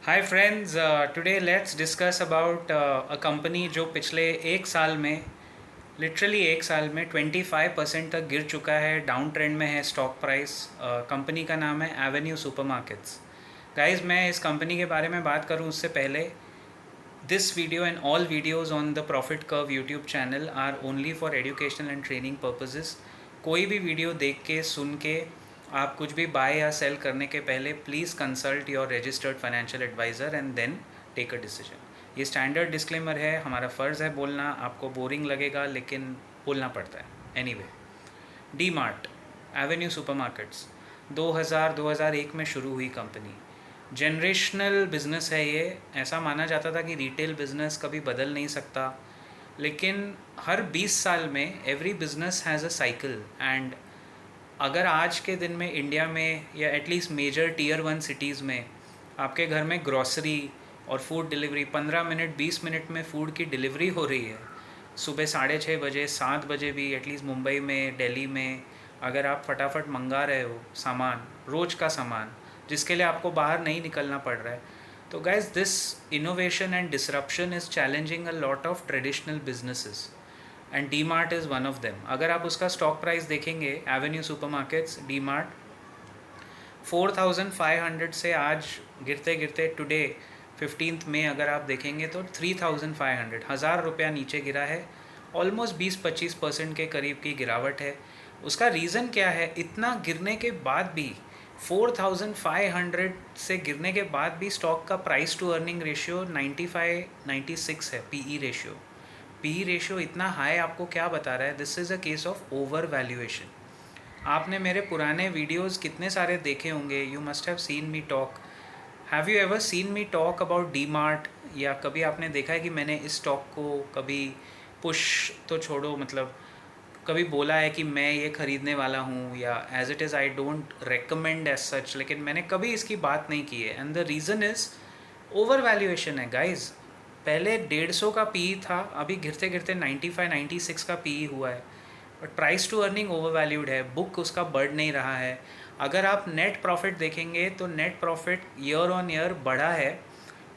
Hi friends, today let's discuss about a company जो पिछले एक साल में लिटरली एक साल में 25% तक गिर चुका है, डाउन ट्रेंड में है स्टॉक प्राइस। कंपनी का नाम है एवेन्यू सुपरमार्केट्स। गाइस, मैं इस कंपनी के बारे में बात करूं उससे पहले, this video and all videos on the profit curve YouTube channel are only for educational and training purposes. कोई भी वीडियो देख के सुन के आप कुछ भी बाय या सेल करने के पहले please consult your registered financial adviser and then take a decision. ये स्टैंडर्ड डिस्क्लेमर है, हमारा फ़र्ज़ है बोलना। आपको बोरिंग लगेगा लेकिन बोलना पड़ता है। Anyway, D mart Avenue supermarkets 2001 में शुरू हुई कंपनी। जनरेशनल बिजनेस है ये। ऐसा माना जाता था कि रिटेल बिजनेस कभी बदल नहीं सकता, लेकिन हर 20 साल में every business has a cycle. And अगर आज के दिन में इंडिया में या एटलीस्ट मेजर टीयर 1 सिटीज़ में आपके घर में ग्रॉसरी और फूड डिलीवरी 15 मिनट 20 मिनट में फूड की डिलीवरी हो रही है, सुबह 6:30 बजे 7 बजे भी, एटलीस्ट मुंबई में, दिल्ली में, अगर आप फटाफट मंगा रहे हो सामान, रोज़ का सामान जिसके लिए आपको बाहर नहीं निकलना पड़ रहा है, तो guys this innovation and disruption is challenging a lot of traditional businesses and D Mart is one of them. अगर आप उसका स्टॉक प्राइस देखेंगे, एवेन्यू सुपरमार्केट्स डी मार्ट 4,500 से आज गिरते गिरते टुडे 15 मई अगर आप देखेंगे तो 3,500, 1,000 रुपया नीचे गिरा है। ऑलमोस्ट 20-25% के करीब की गिरावट है। उसका रीज़न क्या है? इतना गिरने के बाद भी 4,500 से गिरने के बाद भी स्टॉक का प्राइस टू अर्निंग रेशियो 95-96 है। पीई रेशियो इतना हाई आपको क्या बता रहा है? This is a case of over valuation. आपने मेरे पुराने वीडियोस कितने सारे देखे होंगे। You must have seen me talk. Have you ever seen me talk about D mart? या कभी आपने देखा है कि मैंने इस स्टॉक को कभी पुश तो छोड़ो, मतलब कभी बोला है कि मैं ये ख़रीदने वाला हूँ, या as it is I don't recommend as such, लेकिन मैंने कभी इसकी बात नहीं की है। And the reason is over valuation है गाइज। पहले 150 का पी था, अभी गिरते गिरते 95-96 का पी हुआ है। But price to earning over valued है, बुक उसका बढ़ नहीं रहा है। अगर आप नेट प्रॉफिट देखेंगे तो net profit year on year बढ़ा है,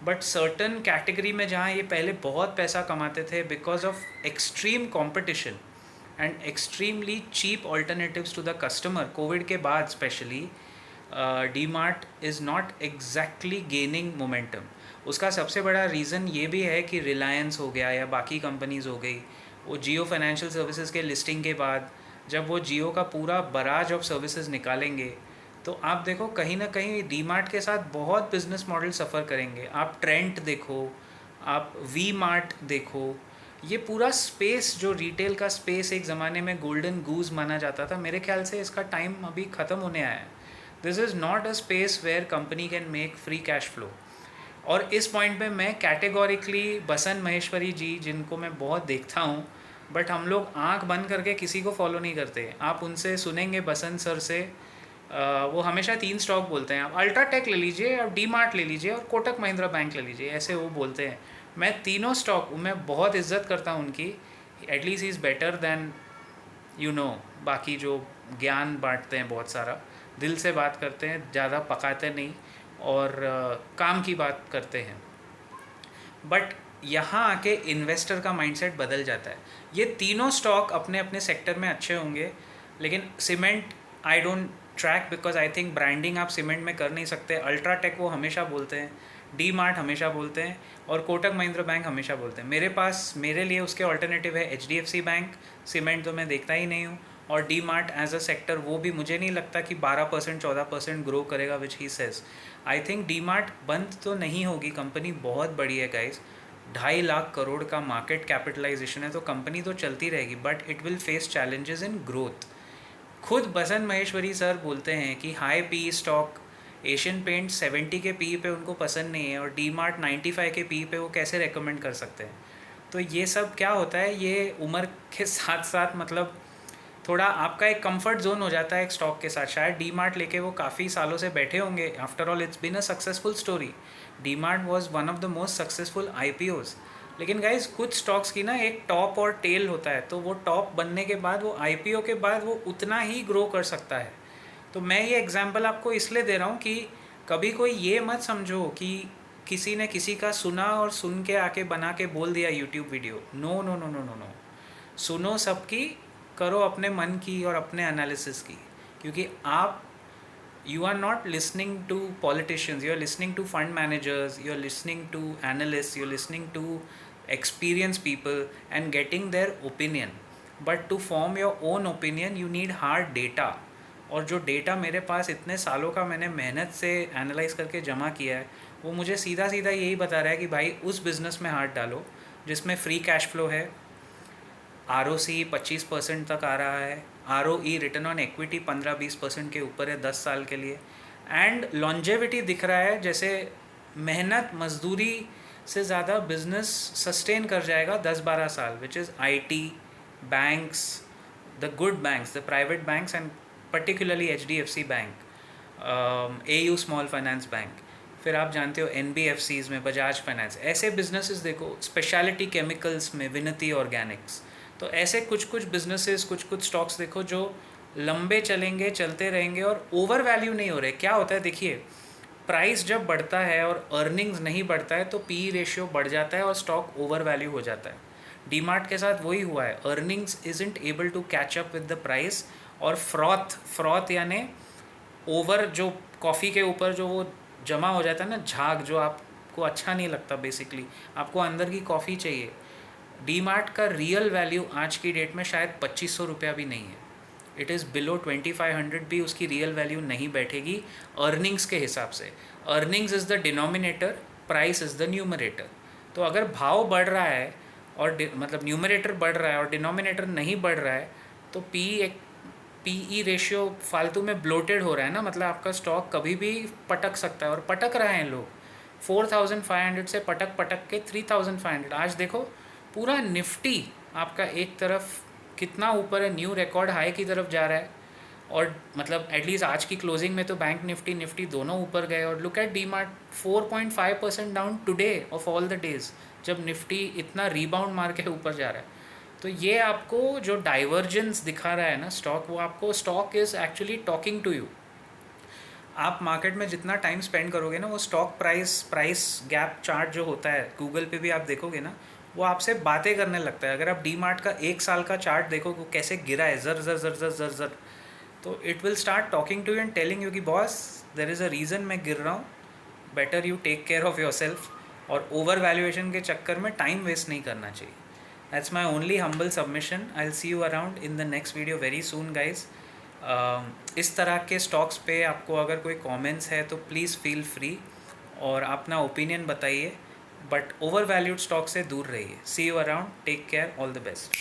बट सर्टन कैटेगरी में जहाँ ये पहले बहुत पैसा कमाते थे because of extreme competition and extremely cheap alternatives to the customer, Covid के बाद specially D Mart is not exactly gaining momentum. उसका सबसे बड़ा रीज़न ये भी है कि रिलायंस हो गया या बाकी कंपनीज़ हो गई, वो जियो फाइनेंशियल सर्विसेज के लिस्टिंग के बाद जब वो जियो का पूरा बराज ऑफ सर्विसेज निकालेंगे, तो आप देखो कहीं ना कहीं डी मार्ट के साथ बहुत बिजनेस मॉडल सफ़र करेंगे। आप ट्रेंट देखो, आप वी मार्ट देखो, ये पूरा स्पेस जो रिटेल का स्पेस एक ज़माने में गोल्डन गूज माना जाता था, मेरे ख्याल से इसका टाइम अभी ख़त्म होने आया है। This is not a space where company can make free cash flow. और इस पॉइंट पे मैं कैटेगोरिकली बसंत महेश्वरी जी, जिनको मैं बहुत देखता हूँ, बट हम लोग आंख बंद करके किसी को फॉलो नहीं करते। आप उनसे सुनेंगे बसंत सर से, वो हमेशा 3 स्टॉक बोलते हैं। आप अल्ट्राटेक ले लीजिए, आप डी मार्ट ले लीजिए और कोटक महिंद्रा बैंक ले लीजिए, ऐसे वो बोलते हैं। मैं तीनों स्टॉक, मैं बहुत इज्जत करता हूँ उनकी। At least he is better than बाकी जो ज्ञान बांटते हैं, बहुत सारा दिल से बात करते हैं, ज़्यादा पकाते नहीं और काम की बात करते हैं। बट यहाँ आके इन्वेस्टर का माइंडसेट बदल जाता है। ये तीनों स्टॉक अपने अपने सेक्टर में अच्छे होंगे, लेकिन cement I don't track because I think branding आप सीमेंट में कर नहीं सकते। अल्ट्राटेक वो हमेशा बोलते हैं, डी मार्ट हमेशा बोलते हैं, और कोटक महिंद्रा बैंक हमेशा बोलते हैं। मेरे लिए उसके ऑल्टरनेटिव है HDFC बैंक। सीमेंट तो मैं देखता ही नहीं हूँ। और D Mart as a sector वो भी मुझे नहीं लगता कि 12% 14% ग्रो करेगा, which he says. I think D Mart बंद तो नहीं होगी, कंपनी बहुत बड़ी है गाइज। 2.5 लाख करोड़ का मार्केट कैपिटलाइजेशन है, तो कंपनी तो चलती रहेगी, but it will face challenges in growth. खुद बसंत महेश्वरी सर बोलते हैं कि high P stock, Asian paint 70 के पी पे उनको पसंद नहीं है, और डी मार्ट 95 के पी पे वो कैसे रेकमेंड कर सकते हैं? तो ये सब क्या होता है, ये उम्र के साथ साथ मतलब थोड़ा आपका एक कंफर्ट जोन हो जाता है एक स्टॉक के साथ। शायद डी मार्ट लेके वो काफ़ी सालों से बैठे होंगे। After all it's been a successful story. D Mart was one of the most successful IPOs। लेकिन गाइज कुछ स्टॉक्स की ना एक टॉप और टेल होता है, तो वो टॉप बनने के बाद, वो IPO के बाद वो उतना ही ग्रो कर सकता है। तो मैं ये एग्जांपल आपको इसलिए दे रहा हूँ कि कभी कोई ये मत समझो कि किसी ने किसी का सुना और सुन के आके बना के बोल दिया YouTube video. No no no no no no, सुनो सबकी, करो अपने मन की और अपने एनालिसिस की, क्योंकि आप you are not listening to politicians, you are listening to fund managers, you are listening to analysts, you are listening to experienced people and getting their opinion. But to form your own opinion you need hard data, और जो data मेरे पास इतने सालों का मैंने मेहनत से analyse करके जमा किया है, वो मुझे सीधा सीधा यही बता रहा है कि भाई उस बिज़नेस में हाथ डालो जिसमें फ्री कैश फ्लो है, ROC 25% तक आ रहा है, ROE रिटर्न ऑन इक्विटी 15-20% के ऊपर है 10 साल के लिए, एंड लॉन्जेविटी दिख रहा है, जैसे मेहनत मजदूरी से ज़्यादा बिजनेस सस्टेन कर जाएगा 10-12 साल, which is IT, banks, the good banks, the private banks and particularly HDFC bank, AU small finance bank, फिर आप जानते हो NBFCs में बजाज फाइनेंस, ऐसे बिजनेसेस देखो, स्पेशलिटी केमिकल्स में विनती ऑर्गेनिक्स। तो ऐसे कुछ कुछ बिजनेसेस, कुछ कुछ स्टॉक्स देखो जो लंबे चलेंगे, चलते रहेंगे और ओवर वैल्यू नहीं हो रहे। क्या होता है देखिए, प्राइस जब बढ़ता है और अर्निंग्स नहीं बढ़ता है तो PE रेशियो बढ़ जाता है और स्टॉक ओवर वैल्यू हो जाता है। डीमार्ट के साथ वही हुआ है, earnings isn't able to catch up with the price, और फ्रॉथ यानी ओवर, जो कॉफ़ी के ऊपर जो वो जमा हो जाता है ना झाग, जो आपको अच्छा नहीं लगता, बेसिकली आपको अंदर की कॉफ़ी चाहिए। डीमार्ट का रियल वैल्यू आज की डेट में शायद 2500 रुपया भी नहीं है, इट इज़ बिलो 2500 भी उसकी रियल वैल्यू नहीं बैठेगी अर्निंग्स के हिसाब से। Earnings is the denominator, price is the numerator. तो अगर भाव बढ़ रहा है और मतलब न्यूमरेटर बढ़ रहा है और डिनोमिनेटर नहीं बढ़ रहा है, तो PE रेशियो फालतू में ब्लोटेड हो रहा है ना, मतलब आपका स्टॉक कभी भी पटक सकता है, और पटक रहे हैं लोग 4500 से पटक पटक के 3500। आज देखो पूरा निफ्टी आपका एक तरफ कितना ऊपर है, न्यू रिकॉर्ड हाई की तरफ जा रहा है, और मतलब एटलीस्ट आज की क्लोजिंग में तो बैंक निफ्टी दोनों ऊपर गए। और look at DMart 4.5% down today of all the days, जब निफ्टी इतना रीबाउंड मार के ऊपर जा रहा है। तो ये आपको जो डाइवर्जेंस दिखा रहा है ना स्टॉक, वो आपको stock is actually talking to you. आप मार्केट में जितना टाइम स्पेंड करोगे ना, वो स्टॉक प्राइस गैप चार्ट जो होता है गूगल पे भी आप देखोगे ना, वो आपसे बातें करने लगता है। अगर आप डीमार्ट का 1 साल का चार्ट देखो, वो कैसे गिरा है जर जर जर जर जर जर, तो it will start talking to you and telling you कि boss there is a reason मैं गिर रहा हूँ, better you take care of your self, और ओवर वैल्यूएशन के चक्कर में टाइम वेस्ट नहीं करना चाहिए। That's my only humble submission. I will see you around in the next video very soon guys. इस तरह के स्टॉक्स पे आपको अगर कोई कमेंट्स है तो प्लीज़ फील फ्री, और अपना ओपिनियन बताइए, बट ओवर वैल्यूड स्टॉक से दूर रहिए। See you around, take care, all the best.